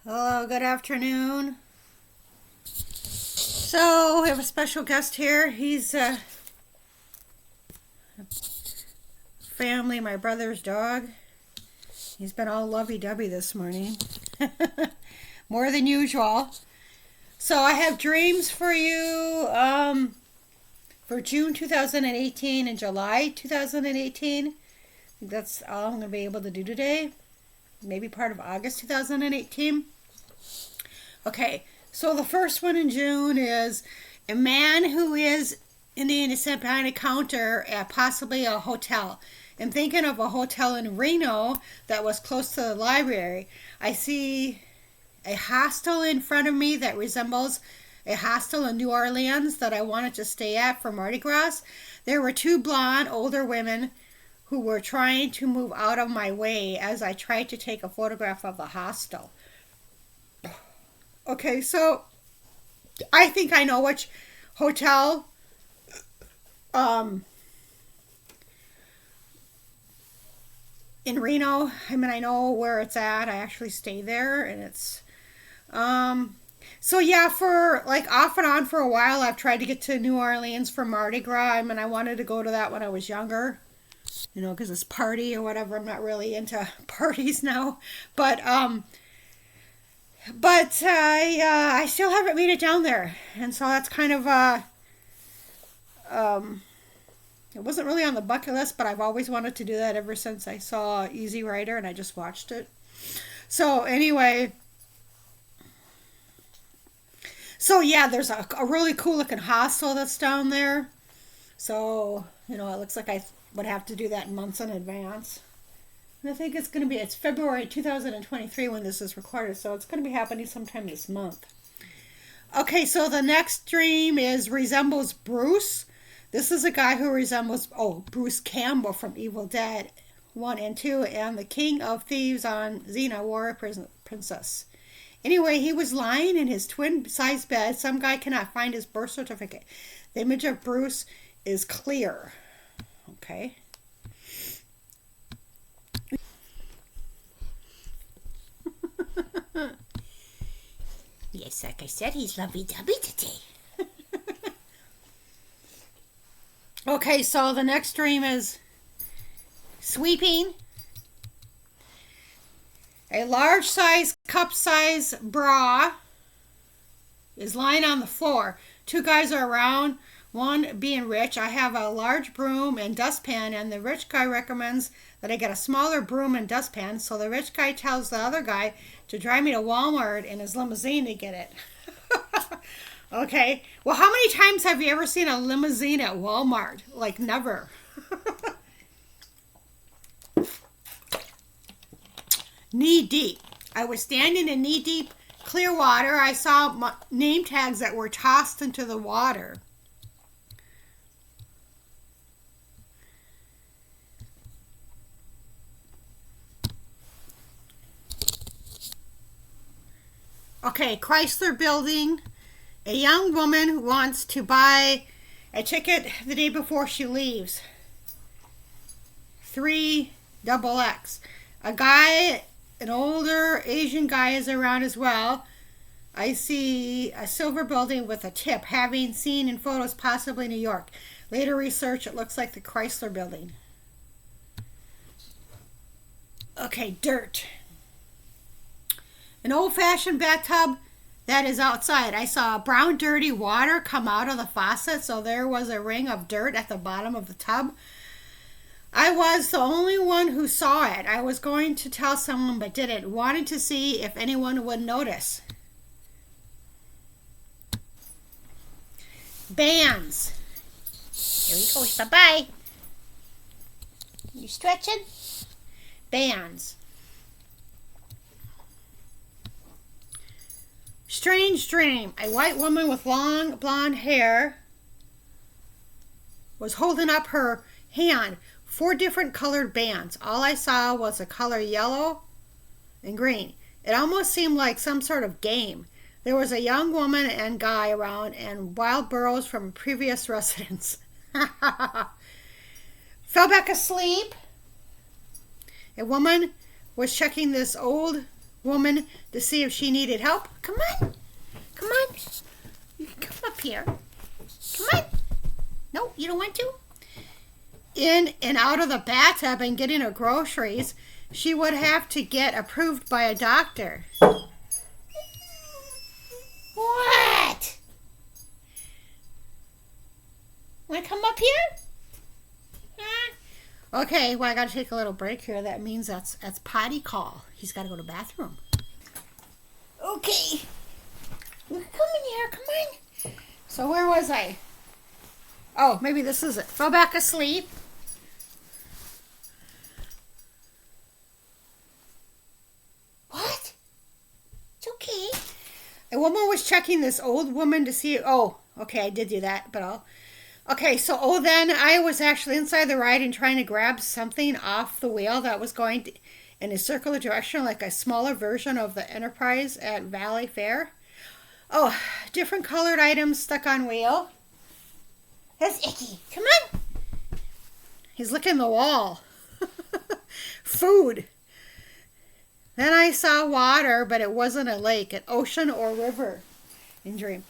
Hello, good afternoon. So, we have a special guest here. He's family, my brother's dog. He's been all lovey-dovey this morning. More than usual. So, I have dreams for you for June 2018 and July 2018. I think that's all I'm going to be able to do today. Maybe part of August 2018. Okay, so the first one in June is a man who is Indian descent behind a counter at possibly a hotel. I'm thinking of a hotel in Reno that was close to the library. I see a hostel in front of me that resembles a hostel in New Orleans that I wanted to stay at for Mardi Gras. There were two blonde older women who were trying to move out of my way as I tried to take a photograph of the hostel. Okay, so I think I know which hotel in Reno. I mean, I know where it's at. I actually stay there, and it's so yeah, for like off and on for a while I've tried to get to New Orleans for Mardi Gras. I mean, I wanted to go to that when I was younger, because it's party or whatever. I'm not really into parties now, but I still haven't made it down there, and so that's kind of it wasn't really on the bucket list, but I've always wanted to do that ever since I saw Easy Rider and I just watched it. So anyway, so yeah, there's a really cool looking hostel that's down there. So it looks like I would have to do that months in advance. And I think it's February 2023 when this is recorded, so it's going to be happening sometime this month. Okay, so the next dream resembles Bruce. This is a guy who resembles, Bruce Campbell from Evil Dead 1 and 2 and the King of Thieves on Xena, Warrior Princess. Anyway, he was lying in his twin-size bed. Some guy cannot find his birth certificate. The image of Bruce is clear. Okay. Yes, like I said, he's lovey-dovey today. Okay, so the next dream is sweeping. A large size, cup size bra is lying on the floor. Two guys are around, one being rich. I have a large broom and dustpan, and the rich guy recommends that I get a smaller broom and dustpan. So the rich guy tells the other guy to drive me to Walmart in his limousine to get it. Okay. Well, how many times have you ever seen a limousine at Walmart? Like, never. Knee deep. I was standing in knee deep clear water. I saw name tags that were tossed into the water. Okay, Chrysler Building. A young woman who wants to buy a ticket the day before she leaves. 3XX. A guy, an older Asian guy is around as well. I see a silver building with a tip, having seen in photos possibly New York. Later research, it looks like the Chrysler Building. Okay, dirt. An old-fashioned bathtub that is outside. I saw brown dirty water come out of the faucet, so there was a ring of dirt at the bottom of the tub. I was the only one who saw it. I was going to tell someone but didn't, wanting to see if anyone would notice. Bands. Here he goes. Bye-bye. You stretching? Bands. Strange dream. A white woman with long blonde hair was holding up her hand. 4 different colored bands. All I saw was the color yellow and green. It almost seemed like some sort of game. There was a young woman and guy around and wild burros from a previous residence. Fell back asleep. A woman was checking this old woman to see if she needed help. Come on. Come on. You can come up here. Come on. No, you don't want to? In and out of the bathtub and getting her groceries, she would have to get approved by a doctor. What? Want to come up here? Huh? Okay, well, I got to take a little break here. That means that's potty call. He's got to go to the bathroom. Okay. Come in here. Come on. So where was I? Oh, maybe this is it. Fell back asleep. What? It's okay. A woman was checking this old woman to see. Oh, okay, I did do that, but I'll. Okay, so then I was actually inside the ride and trying to grab something off the wheel that was going in a circular direction, like a smaller version of the Enterprise at Valley Fair. Oh, different colored items stuck on wheel. That's icky. Come on. He's licking the wall. Food. Then I saw water, but it wasn't a lake, an ocean or river in dream.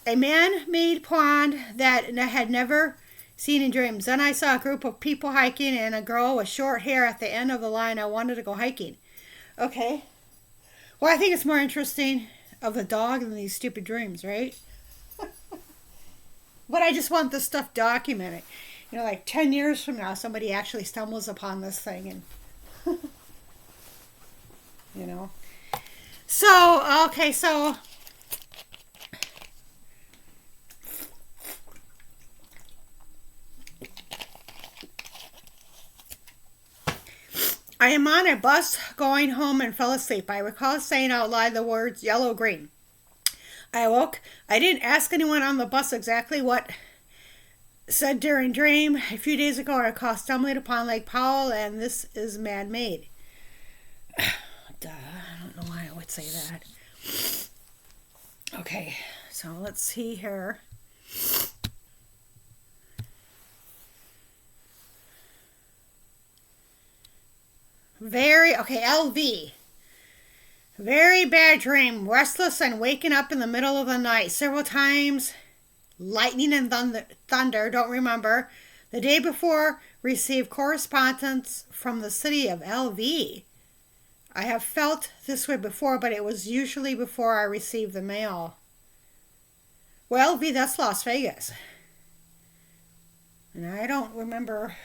A man-made pond that I had never seen in dreams. Then I saw a group of people hiking and a girl with short hair at the end of the line. I wanted to go hiking. Okay. Well, I think it's more interesting of the dog than these stupid dreams, right? But I just want this stuff documented. You know, like 10 years from now, somebody actually stumbles upon this thing and, you know. So, okay, so I am on a bus going home and fell asleep. I recall saying out loud the words yellow, green. I awoke. I didn't ask anyone on the bus exactly what said during dream. A few days ago, I recall stumbling upon Lake Powell, and this is man-made. Duh, I don't know why I would say that. Okay, so let's see here. Okay, LV. Very bad dream. Restless and waking up in the middle of the night several times. Lightning and thunder. Don't remember. The day before, received correspondence from the city of LV. I have felt this way before, but it was usually before I received the mail. Well, LV, that's Las Vegas. And I don't remember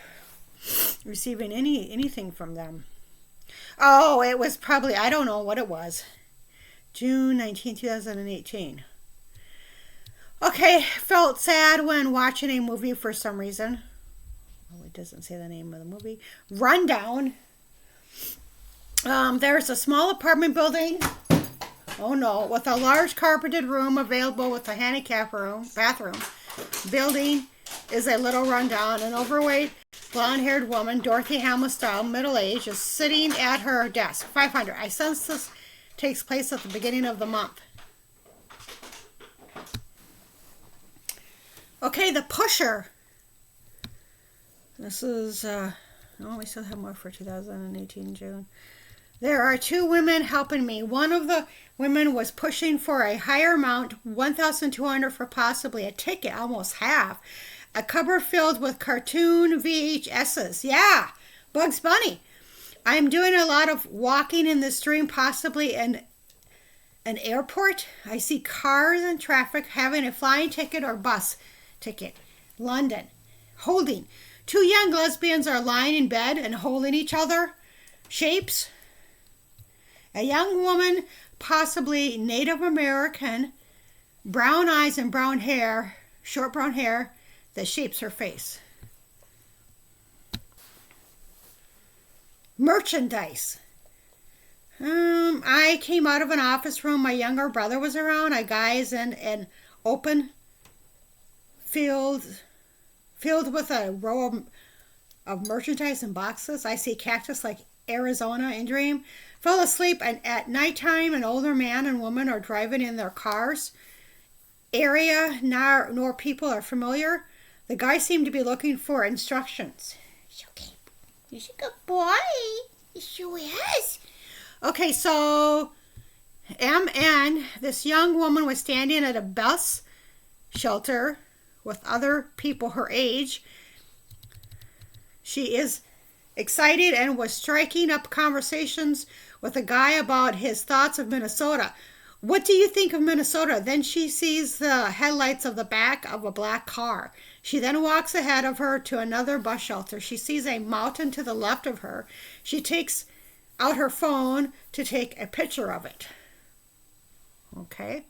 receiving anything from them. Oh, it was probably, I don't know what it was. June 19, 2018. Okay, felt sad when watching a movie for some reason. Oh, it doesn't say the name of the movie. Rundown. There's a small apartment building. Oh no, with a large carpeted room available with a handicap bathroom. Building is a little rundown. An overweight, blonde-haired woman, Dorothy Hamill style, middle-aged, is sitting at her desk. 500. I sense this takes place at the beginning of the month. Okay, The Pusher. This is, we still have more for 2018 June. There are two women helping me. One of the women was pushing for a higher amount, $1,200 for possibly a ticket, almost half. A cupboard filled with cartoon VHSs. Yeah, Bugs Bunny. I'm doing a lot of walking in this dream, possibly in an airport. I see cars and traffic having a flying ticket or bus ticket. London. Holding. Two young lesbians are lying in bed and holding each other. Shapes. A young woman, possibly Native American, brown eyes and brown hair, short brown hair, that shapes her face. Merchandise. I came out of an office room. My younger brother was around. A guy is in an open field filled with a row of merchandise and boxes. I see cactus like Arizona in dream. Fell asleep, and at nighttime, an older man and woman are driving in their cars. Area nor people are familiar. The guy seemed to be looking for instructions. It's okay. He's a good boy. He sure is. Okay, so MN, this young woman was standing at a bus shelter with other people her age. She is excited and was striking up conversations with a guy about his thoughts of Minnesota. What do you think of Minnesota? Then she sees the headlights of the back of a black car. She then walks ahead of her to another bus shelter. She sees a mountain to the left of her. She takes out her phone to take a picture of it. Okay.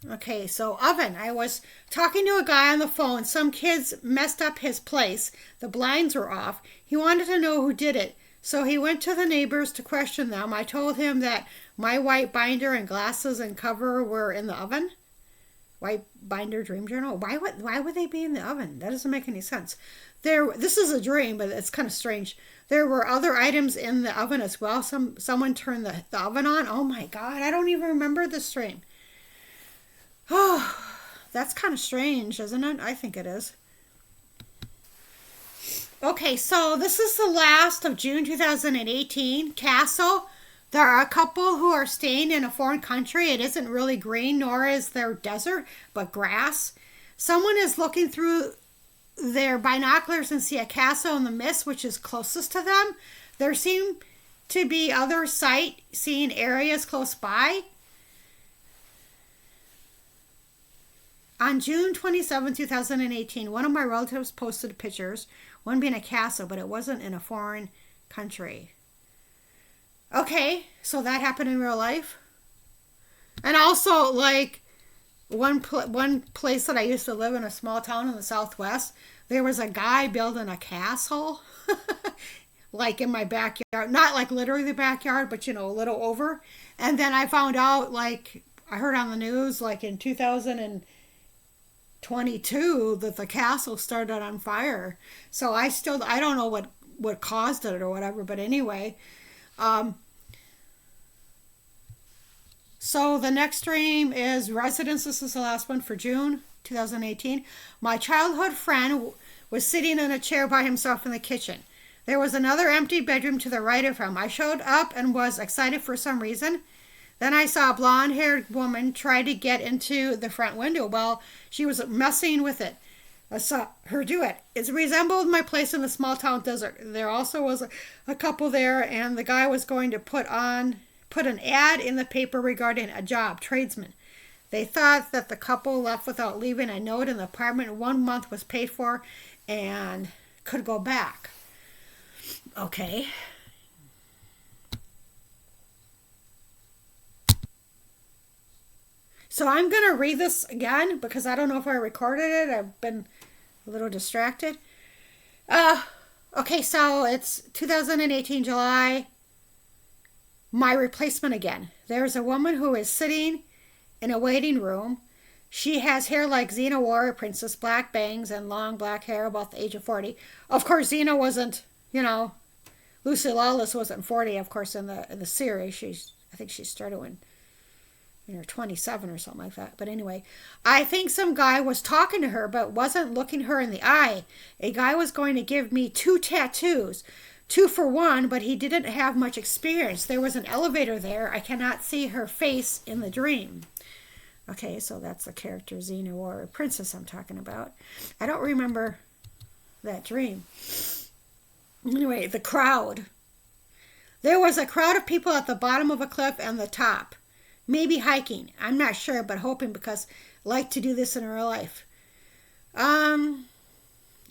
Okay, so oven. I was talking to a guy on the phone. Some kids messed up his place. The blinds were off. He wanted to know who did it. So he went to the neighbors to question them. I told him that my white binder and glasses and cover were in the oven. White binder dream journal. Why would they be in the oven? That doesn't make any sense. This is a dream, but it's kind of strange. There were other items in the oven as well. Someone turned the oven on. Oh my God, I don't even remember this dream. Oh, that's kind of strange, isn't it? I think it is. Okay, so this is the last of June 2018. Castle. There are a couple who are staying in a foreign country. It isn't really green, nor is there desert, but grass. Someone is looking through their binoculars and see a castle in the mist, which is closest to them. There seem to be other sightseeing areas close by. On June 27, 2018, one of my relatives posted pictures, one being a castle, but it wasn't in a foreign country. Okay, so that happened in real life. And also, like, one place that I used to live in, a small town in the Southwest, there was a guy building a castle, like in my backyard. Not like literally the backyard, but, a little over. And then I found out, like, I heard on the news, like in 2022, that the castle started on fire. So I don't know what caused it or whatever, but anyway. So the next dream is residence. This is the last one for June 2018. My childhood friend was sitting in a chair by himself in the kitchen. There was another empty bedroom to the right of him. I showed up and was excited for some reason. Then I saw a blonde-haired woman try to get into the front window while she was messing with it. I saw her do it. It resembled my place in the small-town desert. There also was a couple there, and the guy was going to put an ad in the paper regarding a job, tradesman. They thought that the couple left without leaving a note in the apartment. 1 month was paid for and could go back. Okay. So I'm going to read this again because I don't know if I recorded it. I've been a little distracted. Okay, so it's 2018 July. My replacement again. There's a woman who is sitting in a waiting room. She has hair like Xena Warrior Princess, black bangs and long black hair, about the age of 40. Of course, Xena wasn't, Lucy Lawless wasn't 40, of course, in the series. I think she started when 27 or something like that. But anyway, I think some guy was talking to her but wasn't looking her in the eye. A guy was going to give me 2 tattoos. 2 for 1, but he didn't have much experience. There was an elevator there. I cannot see her face in the dream. Okay, so that's the character Xena Warrior Princess I'm talking about. I don't remember that dream. Anyway, the crowd. There was a crowd of people at the bottom of a cliff and the top. Maybe hiking. I'm not sure, but hoping because I like to do this in real life.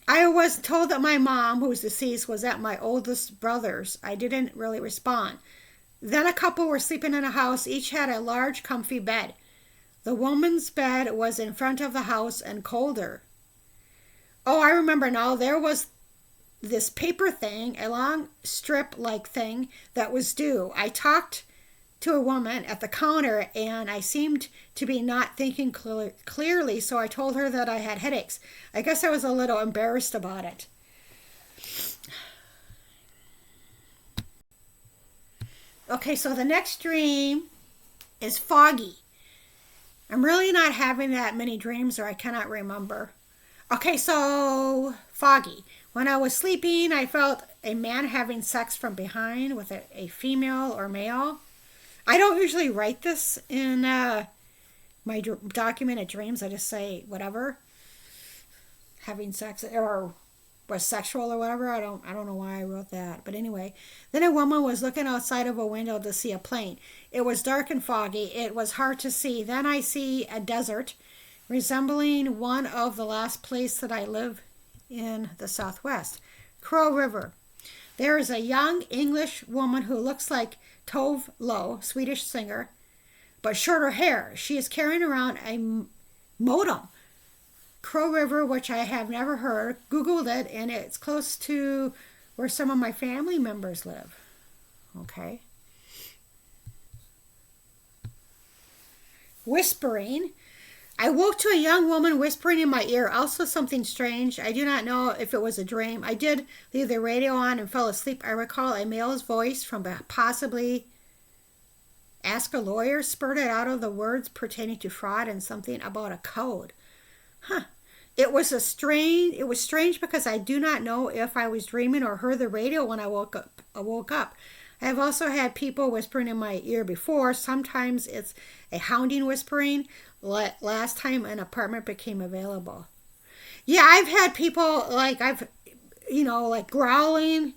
I was told that my mom, who's deceased, was at my oldest brother's. I didn't really respond. Then a couple were sleeping in a house. Each had a large, comfy bed. The woman's bed was in front of the house and colder. Oh, I remember now. There was this paper thing, a long strip-like thing that was due. I talked to a woman at the counter, and I seemed to be not thinking clearly, so I told her that I had headaches. I guess I was a little embarrassed about it. Okay, so the next dream is foggy. I'm really not having that many dreams, or I cannot remember. Okay, so foggy. When I was sleeping, I felt a man having sex from behind with a female or male. I don't usually write this in my documented dreams. I just say whatever, having sex or was sexual or whatever. I don't know why I wrote that, but anyway. Then a woman was looking outside of a window to see a plane. It was dark and foggy. It was hard to see. Then I see a desert resembling one of the last place that I live in the Southwest, Crow River. There is a young English woman who looks like Tove Lo, Swedish singer, but shorter hair. She is carrying around a modem. Crow River, which I have never heard, Googled it, and it's close to where some of my family members live. Okay. Whispering. I woke to a young woman whispering in my ear, also something strange. I do not know if it was a dream. I did leave the radio on and fell asleep. I recall a male's voice from possibly Ask a Lawyer spurted out of the words pertaining to fraud and something about a code. It was strange because I do not know if I was dreaming or heard the radio when I woke up. I have also had people whispering in my ear before. Sometimes it's a hounding whispering. Last time an apartment became available. Yeah, I've had people like growling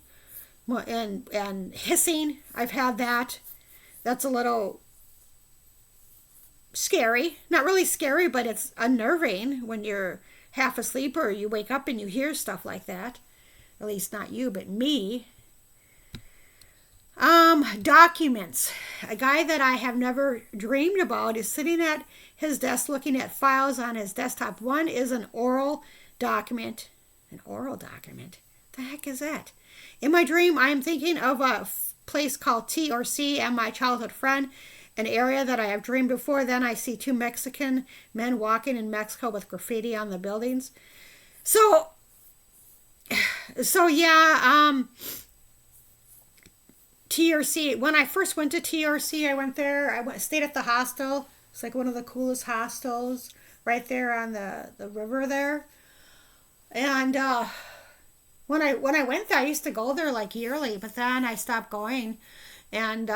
and hissing. I've had that. That's a little scary. Not really scary, but it's unnerving when you're half asleep or you wake up and you hear stuff like that. At least not you, but me. Documents. A guy that I have never dreamed about is sitting at his desk looking at files on his desktop. One is an oral document. An oral document? The heck is that? In my dream, I am thinking of a place called T or C and my childhood friend, an area that I have dreamed before. Then I see two Mexican men walking in Mexico with graffiti on the buildings. So yeah, TRC. When I first went to TRC, I went there. Stayed at the hostel. It's like one of the coolest hostels right there on the river there. And when I went there, I used to go there like yearly, but then I stopped going. And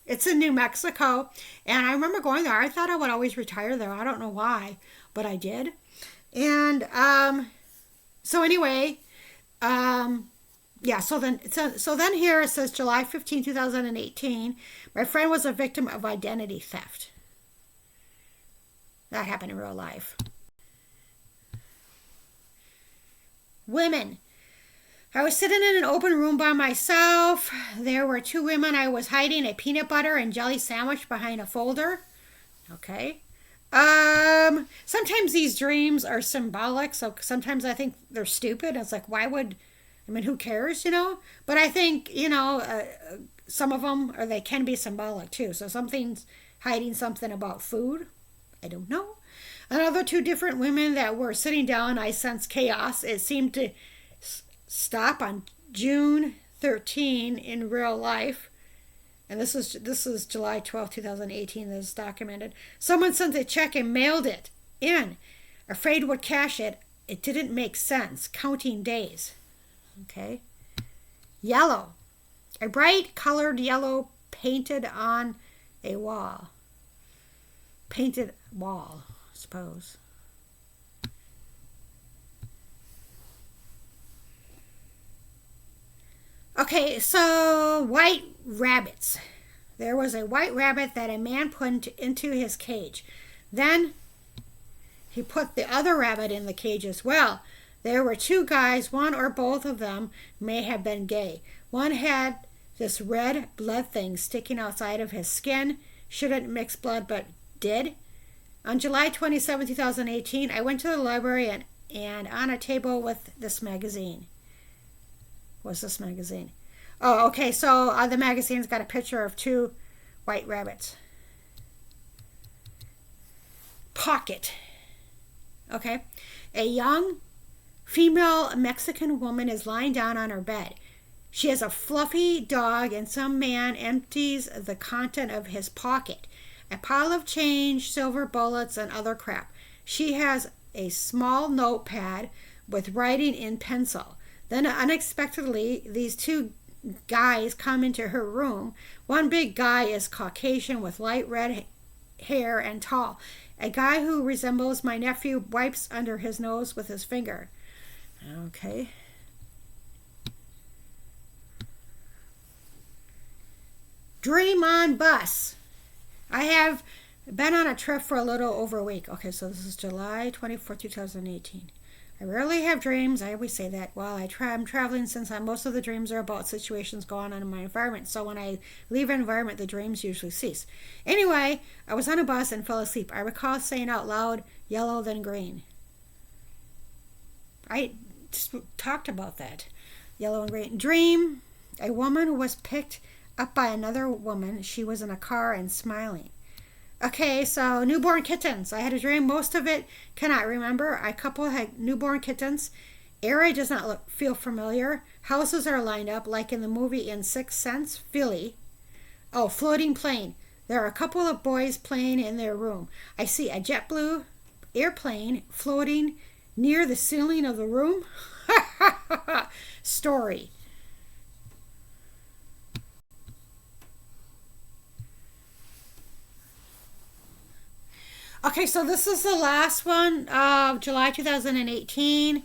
it's in New Mexico. And I remember going there. I thought I would always retire there. I don't know why, but I did. And so anyway, yeah, so then here it says July 15, 2018, my friend was a victim of identity theft. That happened in real life. Women. I was sitting in an open room by myself. There were two women. I was hiding a peanut butter and jelly sandwich behind a folder. Okay. Sometimes these dreams are symbolic, so sometimes I think they're stupid. It's like, who cares, But I think, some of them, or they can be symbolic too. So something's hiding something about food. I don't know. Another two different women that were sitting down, I sensed chaos. It seemed to stop on June 13 in real life. And this is July 12, 2018. This is documented. Someone sent a check and mailed it in. Afraid would cash it. It didn't make sense. Counting days. Okay. Yellow. A bright colored yellow painted on a wall. Painted wall, I suppose. Okay, so white rabbits. There was a white rabbit that a man put into his cage. Then he put the other rabbit in the cage as well. There were two guys, one or both of them may have been gay. One had this red blood thing sticking outside of his skin. Shouldn't mix blood, but did. On July 27, 2018, I went to the library and on a table with this magazine. What's this magazine? Oh, okay, so the magazine's got a picture of two white rabbits. Pocket. Okay. A young female Mexican woman is lying down on her bed. She has a fluffy dog and some man empties the content of his pocket. A pile of change, silver bullets, and other crap. She has a small notepad with writing in pencil. Then unexpectedly, these two guys come into her room. One big guy is Caucasian with light red hair and tall. A guy who resembles my nephew wipes under his nose with his finger. Okay. Dream on bus. I have been on a trip for a little over a week. Okay, so this is July 24th, 2018. I rarely have dreams. I always say that while I'm traveling, since most of the dreams are about situations going on in my environment. So when I leave an environment, the dreams usually cease. Anyway, I was on a bus and fell asleep. I recall saying out loud, yellow then green. I just talked about that. Yellow and green. Dream, a woman who was picked up by another woman. She was in a car and smiling. Okay, so newborn kittens. I had a dream. Most of it cannot remember. A couple had newborn kittens. Area does not feel familiar. Houses are lined up like in the movie in Sixth Sense. Philly. Oh, floating plane. There are a couple of boys playing in their room. I see a JetBlue airplane floating near the ceiling of the room. Story. Okay, so this is the last one of July 2018.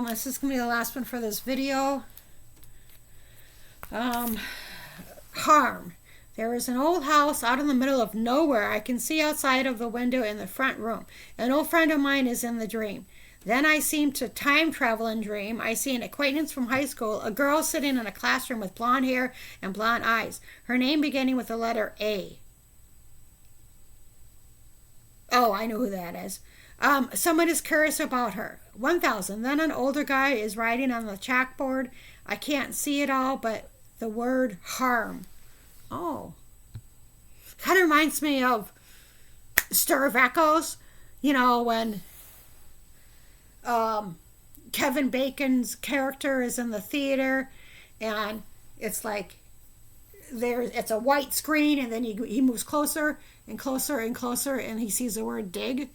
This is going to be the last one for this video. Harm. There is an old house out in the middle of nowhere. I can see outside of the window in the front room. An old friend of mine is in the dream. Then I seem to time travel and dream. I see an acquaintance from high school, a girl sitting in a classroom with blonde hair and blonde eyes. Her name beginning with the letter A. Oh, I know who that is. Someone is curious about her. 1,000. Then an older guy is writing on the chalkboard. I can't see it all, but the word harm. Oh. Kind of reminds me of Stir of Echoes. You know, when Kevin Bacon's character is in the theater and it's like it's a white screen and then he moves closer and closer and closer and he sees the word dig.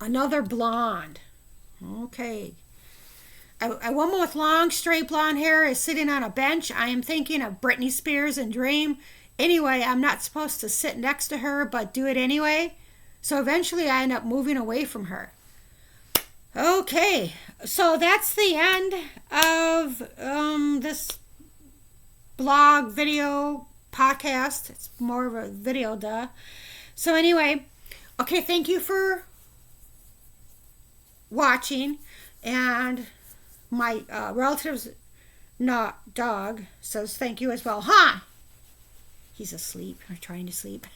Another blonde. Okay. A woman with long straight blonde hair is sitting on a bench. I am thinking of Britney Spears in Dream. Anyway, I'm not supposed to sit next to her but do it anyway. So eventually I end up moving away from her. Okay, so that's the end of this blog, video, podcast. It's more of a video, duh. So anyway, okay, thank you for watching. And my relative's dog says thank you as well. Huh? He's asleep or trying to sleep.